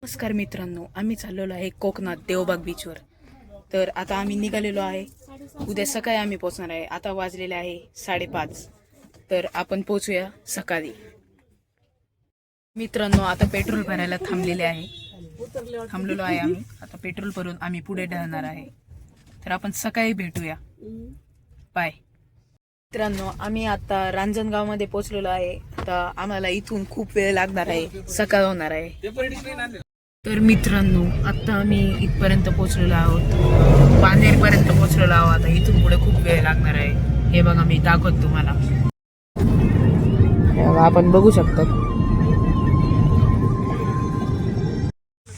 नमस्कार मित्रांनो, आम्ही चाललेलो आहे कोकणात देवबाग बीचवर. तर आता आम्ही निघालेलो आहे. उद्या सकाळी आम्ही पोहोचणार आहे. आता वाजलेले आहे 5:30. तर आपण पोहोचूया सकाळी. मित्रांनो, आता पेट्रोल भरायला थांबलेलो आहे आम्ही. आता पेट्रोल भरून आम्ही पुढे ढळणार आहे. तर आपण सकाळी भेटूया. बाय. मित्रांनो, आम्ही आता रांजणगाव मध्ये पोहोचलेलो आहे. आता आम्हाला इथून खूप वेळ लागणार आहे. सकाळ होणार आहे. तर मित्रांनो, आता आम्ही इथपर्यंत पोहोचलेलो आहोत. पानेर पर्यंत पोहोचलेलो आहोत. आता इथून पुढे खूप वेळ लागणार आहे. हे बघा, मी दाखवतो तुम्हाला. आपण बघू शकतो.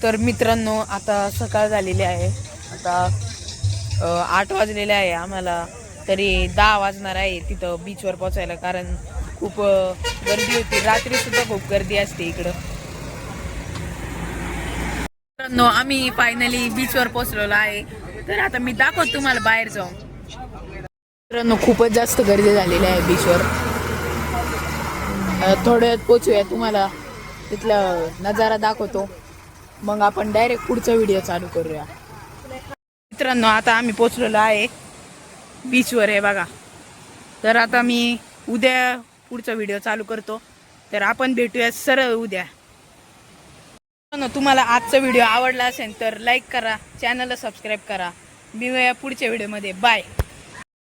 तर मित्रांनो, आता सकाळ झालेली आहे. आता 8 वाजलेले आहे. आम्हाला तरी 10 वाजणार आहे तिथं बीचवर पोहोचायला, कारण खूप गर्दी होती. रात्री सुद्धा खूप गर्दी असते इकडं. मित्रांनो, आम्ही फायनली बीचवर पोहोचलेलो आहे. तर आता मी दाखवतो तुम्हाला बाहेर जाऊन. मित्रांनो, खूपच जास्त गर्दी झालेली आहे बीचवर. थोड्यात पोहोचूया, तुम्हाला तिथला नजारा दाखवतो. मग आपण डायरेक्ट पुढचा व्हिडिओ चालू करूया. मित्रांनो, आता आम्ही पोहोचलेलो आहे बीचवर, आहे बघा. तर आता मी उद्या पुढचा व्हिडिओ चालू करतो. तर आपण भेटूया सरळ उद्या. तुम्हाला आजचा व्हिडिओ आवडला असेल तर लाईक करा, चॅनलला सबस्क्राईब करा. भेटूया पुढच्या व्हिडिओमध्ये. बाय.